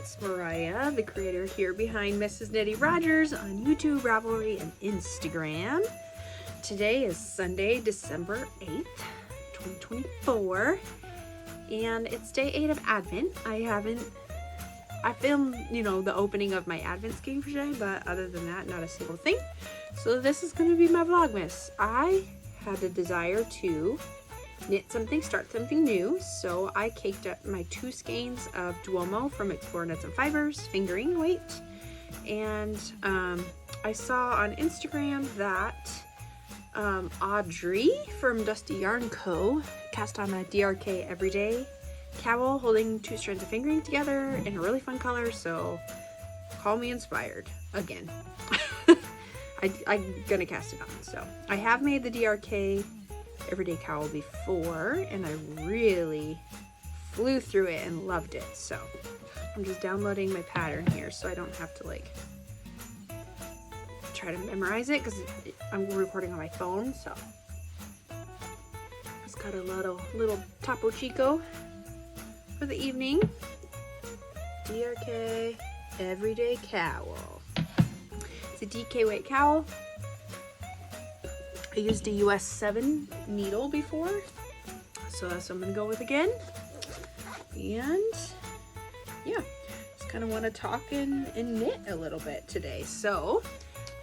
it's Mariah, the creator here behind Mrs. Knitty Rogers on YouTube, Ravelry, and Instagram. Today is Sunday, December 8th, 2024, and it's day 8 of Advent. I filmed, the opening of my Advent scheme for today, but other than that, not a single thing. So this is going to be my Vlogmas. I had a desire to knit something, start something new, so I caked up my 2 skeins of Duomo from Explore Knits and Fibers, fingering weight, and I saw on Instagram that Audrey from Dusty Yarn Co. cast on a DRK Everyday cowl holding 2 strands of fingering together in a really fun color, so call me inspired again. I'm gonna cast it on. So I have made the DRK Everyday cowl before, and I really flew through it and loved it. So I'm just downloading my pattern here so I don't have to try to memorize it, because I'm recording on my phone. So it's got a little Topo Chico for the evening. DRK Everyday cowl. It's a DK weight cowl. I used a US 7 needle before, so that's what I'm gonna go with again. And yeah, just kind of want to talk and knit a little bit today. So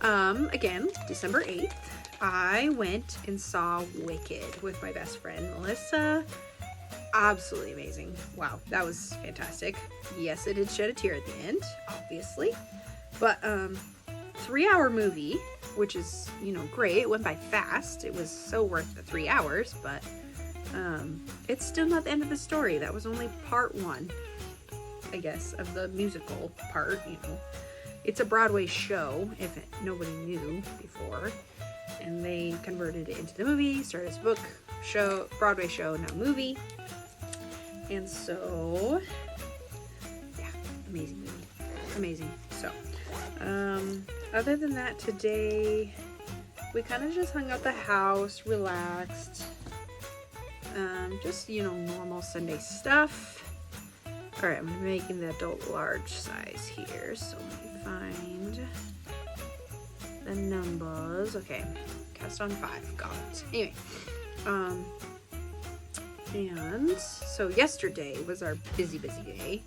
again, December 8th, I went and saw Wicked with my best friend Melissa. Absolutely amazing. Wow, that was fantastic. Yes, it did shed a tear at the end, obviously, but 3-hour movie, which is, great. It went by fast. It was so worth the 3 hours, but it's still not the end of the story. That was only part 1, I guess, of the musical part. It's a Broadway show, if nobody knew before, and they converted it into the movie, started as book, show, Broadway show, now movie. And so, yeah, amazing movie. Amazing. So, other than that, today we kind of just hung out the house, relaxed, just, normal Sunday stuff. All right, I'm making the adult large size here, so let me find the numbers. Okay, cast on 5, got it. Anyway, and so yesterday was our busy day.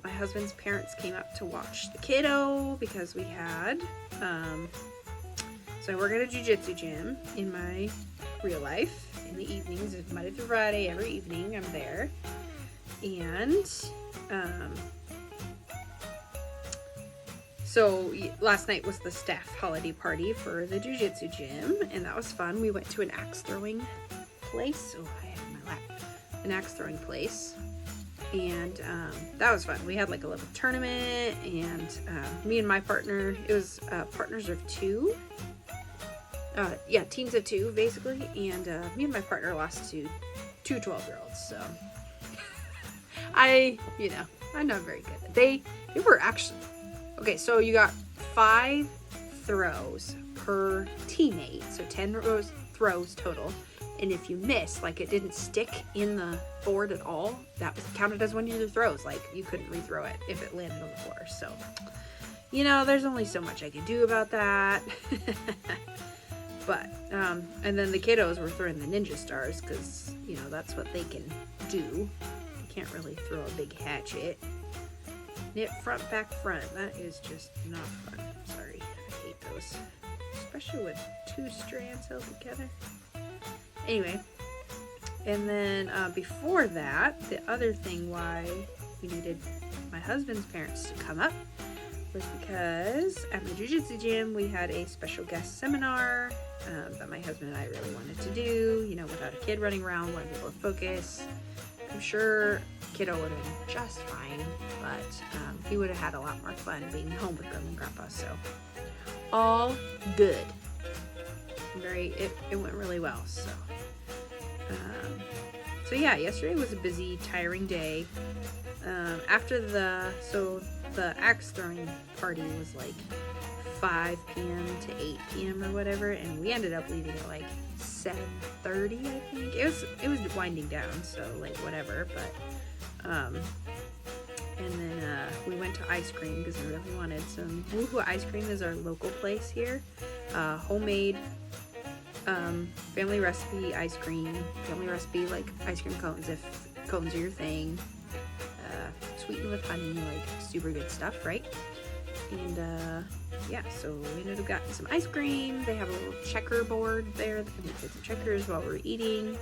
My husband's parents came up to watch the kiddo because we had, so I work at a jiu-jitsu gym in my real life in the evenings. It's Monday through Friday, every evening I'm there. And, so last night was the staff holiday party for the jiu-jitsu gym, and that was fun. We went to an axe throwing place. Oh, I have my lap. An axe throwing place. And that was fun. We had a little tournament, and me and my partner, it was partners of 2. Yeah, teams of 2 basically. And me and my partner lost to 2 12-year-olds. So I'm not very good. They were actually, okay, so you got 5 throws per teammate, so 10 throws total. And if you miss, it didn't stick in the board at all, that was counted as one of your throws. You couldn't rethrow it if it landed on the floor. So, there's only so much I can do about that. But, and then the kiddos were throwing the ninja stars because, that's what they can do. You can't really throw a big hatchet. Knit front, back, front. That is just not fun. Sorry, I hate those. Especially with 2 strands held together. Anyway, and then before that, the other thing why we needed my husband's parents to come up was because at my jiu-jitsu gym we had a special guest seminar that my husband and I really wanted to do, without a kid running around, wanted people to focus. I'm sure kiddo would have been just fine, but he would have had a lot more fun being home with Grandma and Grandpa, so all good. It went really well. So yeah, yesterday was a busy, tiring day. After the axe throwing party was 5 p.m. to 8 p.m. or whatever, and we ended up leaving at 7:30, I think. It was winding down, so whatever. But and then ice cream because I really wanted some. Woohoo Ice Cream is our local place here. Homemade family recipe ice cream. Family recipe like ice cream cones if cones are your thing. Sweetened with honey, like super good stuff, right? And yeah, so we ended up getting some ice cream. They have a little checkerboard there. We played some checkers while we were eating.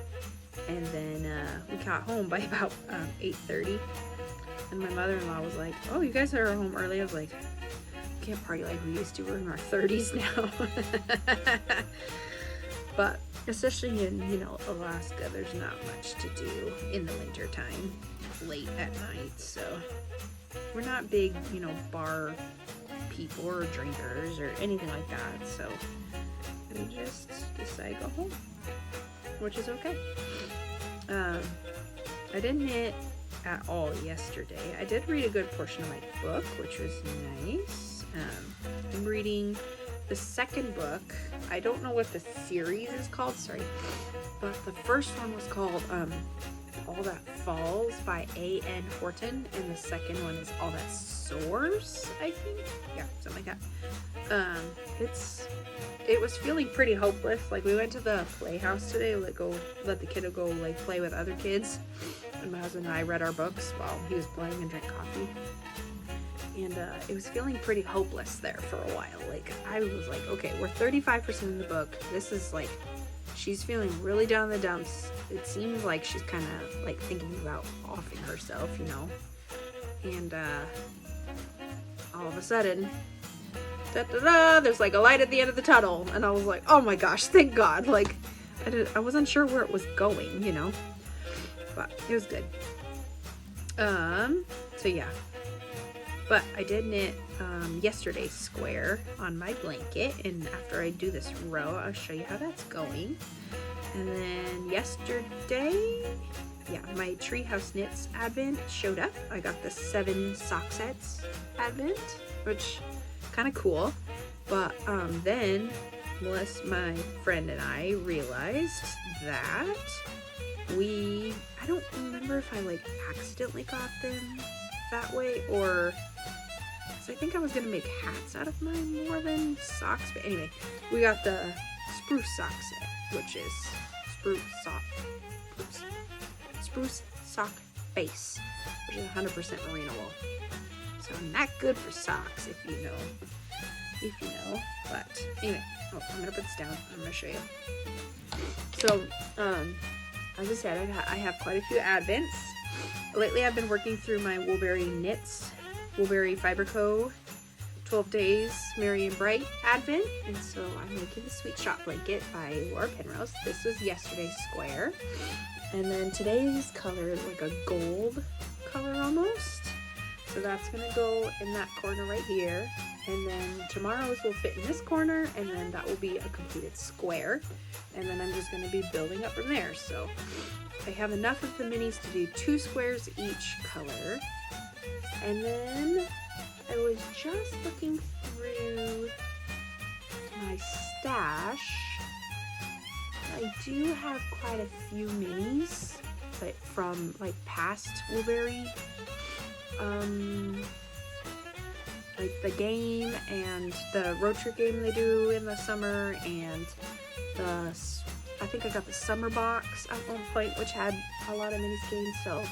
And then we got home by about 8:30. And my mother-in-law was like, oh, you guys are home early. I was like, we can't party like we used to. We're in our 30s now. But especially in, you know, Alaska, there's not much to do in the winter time, late at night. So we're not big, you know, bar people or drinkers or anything like that. So we just decided to go home, which is okay. I didn't knit at all yesterday. I did read a good portion of my book, which was nice. I'm reading the second book. I don't know what the series is called, sorry, but the first one was called All That Falls by A.N. Horton, and the second one is All That Soars, I think. Yeah, something like that. It was feeling pretty hopeless. Like, we went to the playhouse today, let the kiddo go like play with other kids, and my husband and I read our books while he was playing and drank coffee. And it was feeling pretty hopeless there for a while. Like, I was like, okay, we're 35% in the book. This is like, she's feeling really down in the dumps. It seems like she's kind of like thinking about offing herself, you know. And all of a sudden, there's like a light at the end of the tunnel. And I was like, oh my gosh, thank God. Like, I wasn't sure where it was going, you know. But it was good. So yeah. But I did knit yesterday's square on my blanket, and after I do this row, I'll show you how that's going. And then yesterday, yeah, my Treehouse Knits advent showed up. I got the 7 sock sets advent, which kind of cool. But then Melissa, my friend, and I realized that I don't remember if I like accidentally got them that way, or I think I was gonna make hats out of mine more than socks. But anyway, we got the spruce sock set, which is spruce sock base, which is 100% merino wool. So not good for socks, if you know. But anyway, I'm gonna put this down. I'm gonna show you. So as I said, I have quite a few advents. Lately, I've been working through my Woolberry Knits, Woolberry Fiber Co. 12 Days Merry and Bright Advent, and so I'm making the Sweet Shop Blanket by Laura Penrose. This was yesterday's square, and then today's color is like a gold color almost. So that's gonna go in that corner right here, and then tomorrow's will fit in this corner, and then that will be a completed square, and then I'm just gonna be building up from there. So I have enough of the minis to do 2 squares each color. And then I was just looking through my stash. I do have quite a few minis, but from like past Woolberry, like the game and the road trip game they do in the summer, and I think I got the summer box at one point, which had a lot of mini skeins. So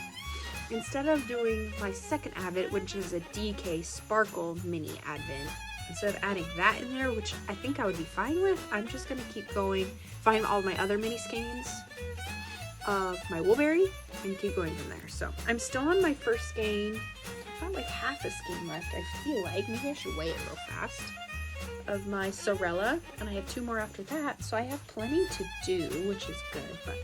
instead of doing my second advent, which is a DK Sparkle mini advent, instead of adding that in there, which I think I would be fine with, I'm just going to keep going, find all my other mini skeins of my Woolberry, and keep going from there. So I'm still on my first skein. I've got like half a skein left, I feel like. Maybe I should weigh it real fast. Of my Sorella, and I have 2 more after that, so I have plenty to do, which is good. But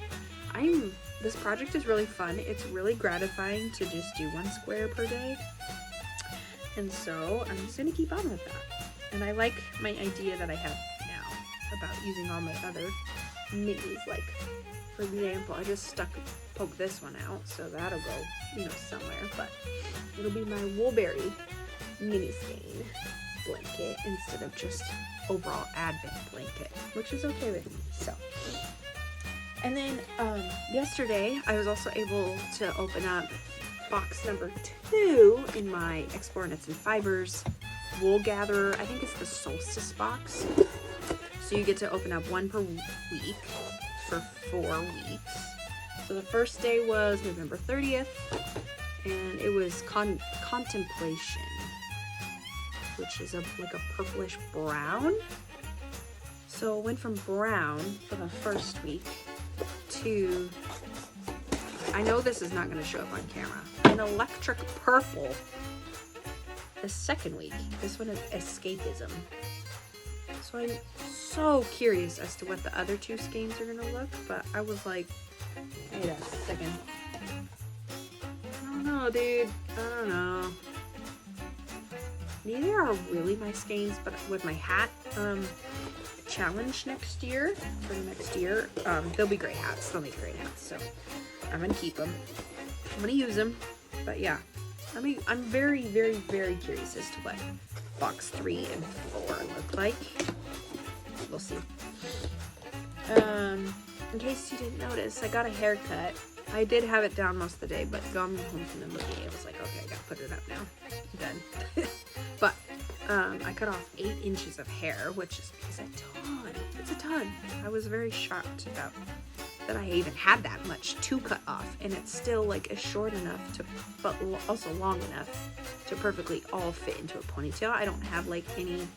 this project is really fun. It's really gratifying to just do 1 square per day, and so I'm just gonna keep on with that. And I like my idea that I have now about using all my other minis. Like, for example, I just poke this one out, so that'll go, you know, somewhere, but it'll be my Woolberry mini skein blanket instead of just overall advent blanket, which is okay with me. So, and then yesterday I was also able to open up box number 2 in my Explore Knits and Fibers Wool Gatherer. I think it's the Solstice box. So you get to open up 1 per week for 4 weeks. So the first day was November 30th, and it was Contemplation, which is like a purplish brown. So it went from brown for the first week to, I know this is not going to show up on camera, an electric purple the second week. This one is Escapism. So I'm so curious as to what the other 2 skeins are going to look, but I was like, wait a second. I don't know, dude. I don't know. Neither are really my skeins, but with my hat challenge next year, for the next year, they'll be great hats. They'll make great hats, so I'm gonna keep them. I'm gonna use them, but yeah. I mean, I'm very, very, very curious as to what box 3 and 4 look like. We'll see. In case you didn't notice, I got a haircut. I did have it down most of the day, but going home from the movie, I was like, okay, I gotta put it up now. I'm done. But I cut off 8 inches of hair, which is a ton. It's a ton. I was very shocked about that I even had that much to cut off, and it's still like short enough to, but also long enough to perfectly all fit into a ponytail. I don't have like any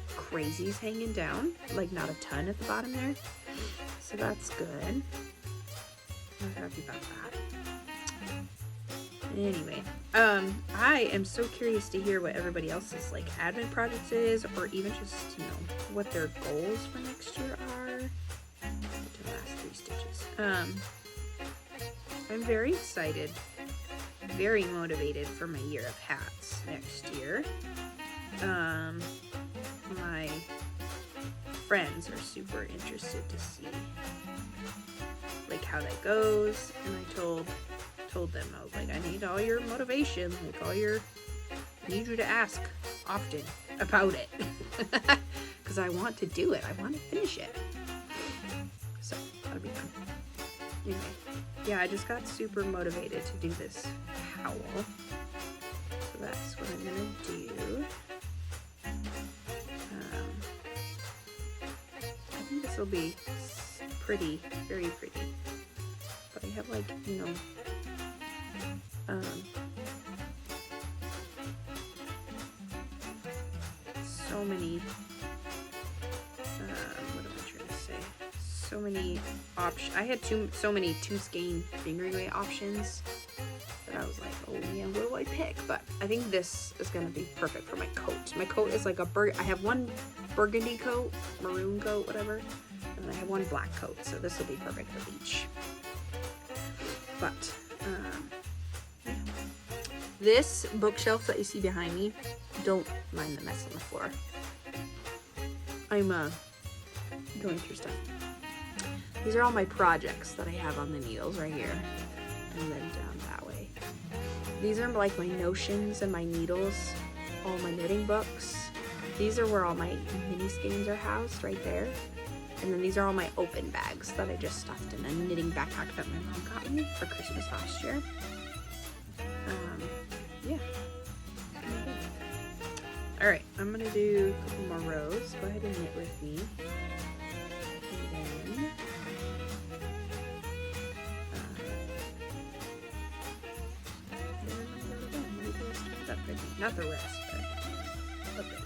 crazies hanging down, like not a ton at the bottom there, so that's good. I'm happy about that. Anyway, I am so curious to hear what everybody else's like advent projects is, or even just, you know, what their goals for next year are. To the last 3 stitches. I'm very excited, very motivated for my year of hats next year. My friends are super interested to see like how that goes, and I told them, I was like, I need all your motivation, like I need you to ask often about it, because I want to do it, I want to finish it, so that'll be fun. Anyway, yeah, I just got super motivated to do this howl, so that's what I'm gonna do. I think this will be pretty, very pretty, but I have like, you know, so many, what am I trying to say? So many options. I had so many 2 skein fingering weight options that I was like, oh man, what do I pick? But I think this is gonna be perfect for my coat. My coat is like I have 1 burgundy coat, maroon coat, whatever, and I have 1 black coat, so this will be perfect for each. But yeah. This bookshelf that you see behind me, don't mind the mess on the floor. I'm going through stuff. These are all my projects that I have on the needles right here, and then down that way. These are like my notions and my needles, all my knitting books. These are where all my mini skeins are housed, right there. And then these are all my open bags that I just stuffed in a knitting backpack that my mom got me for Christmas last year. Yeah. All right, I'm gonna do a couple more rows. Go ahead and knit with me. And then, not the rest, but okay.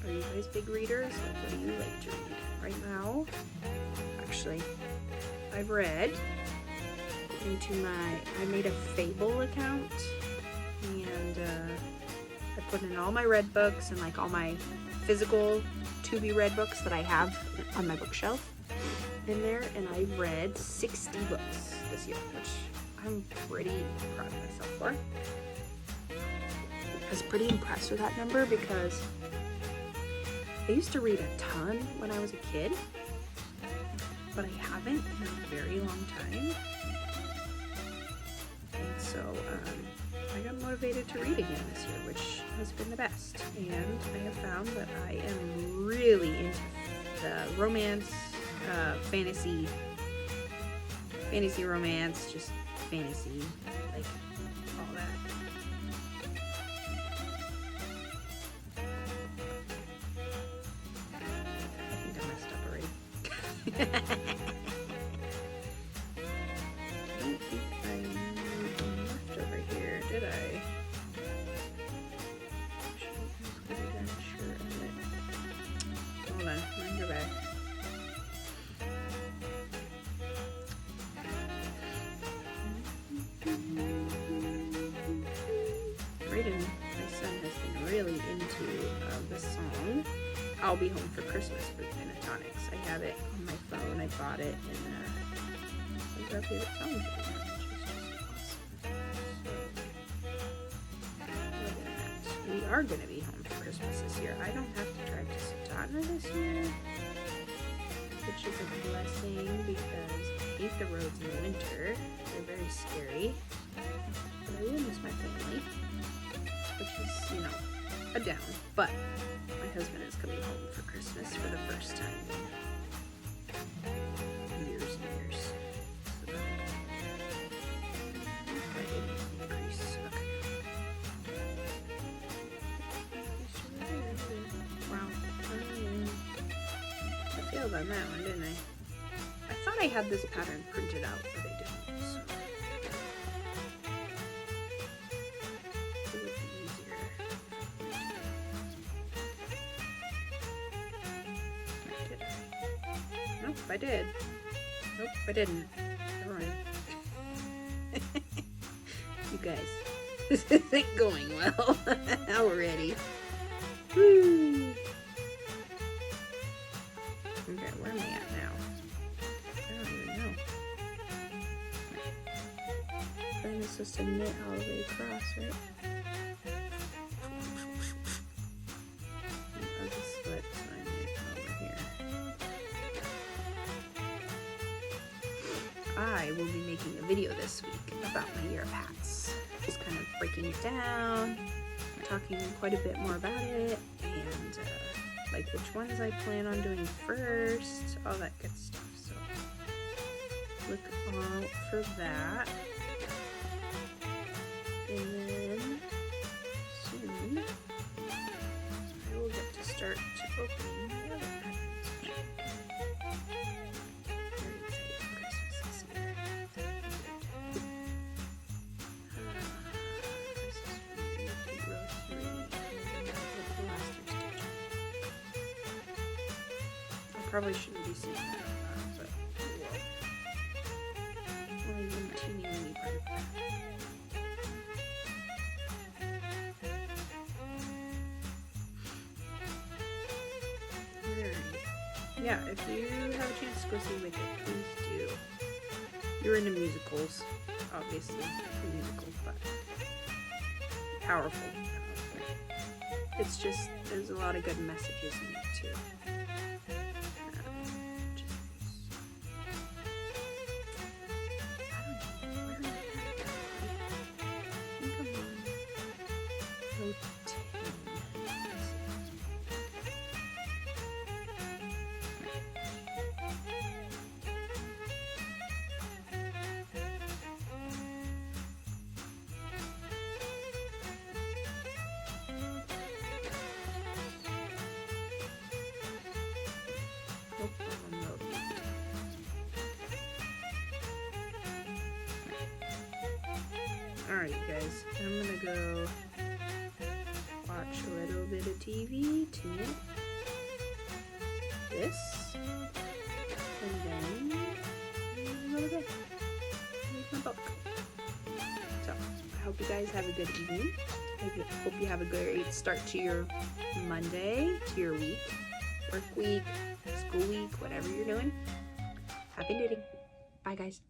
Are you guys big readers? Like, what do you like to read right now? Actually, I've read into I made a Fable account, and I put in all my read books and like all my physical to be read books that I have on my bookshelf in there, and I read 60 books this year, which I'm pretty proud of myself for. I was pretty impressed with that number because I used to read a ton when I was a kid, but I haven't in a very long time. And so I got motivated to read again this year, which has been the best. And I have found that I am really into the romance, fantasy romance, just fantasy, like all that. I think I messed up already. I don't think I moved one left over here, did I? Hold on, let me go back. Brayden, my son, has been really into the song "I'll Be Home for Christmas" for Pentatonics. I have it on my phone. I bought it, and it's our favorite song, which is just awesome. So, we are going to be home for Christmas this year. I don't have to drive to Sedona this year, which is a blessing because I hate the roads in the winter. They're very scary. But I will miss my family, which is, you know, a down. But my husband is coming home for Christmas for the first time in years and years. So I didn't increase. Okay. Wow. I failed on that one, didn't I? I thought I had this pattern printed out, but I didn't. So. Nope, I did. Nope, I didn't. Never mind. You guys, this isn't going well already. Woo. Okay, where am I at now? I don't even know. Then it's just a knit all the way across, right? There's a split, so I knit over here. I will be making a video this week about my year of hats. Just kind of breaking it down, talking quite a bit more about it, and like which ones I plan on doing first, all that good stuff. So look out for that. And then soon I will get to start to opening my other patterns. Very excited for Christmas this year. This is row 3. And then I'll put the last 3 stitches. I probably shouldn't be saying that out loud, but I will. Only one teeny weeny part of that. Yeah, if you have a chance to go see Wicked, please do. You're into musicals, obviously, musicals, but powerful. It's just, there's a lot of good messages in it too. Alright guys, I'm gonna go watch a little bit of TV to knit this, and then a little bit read my book. So, I hope you guys have a good evening. I hope you have a great start to your Monday, to your week, work week, school week, whatever you're doing. Happy knitting. Bye guys.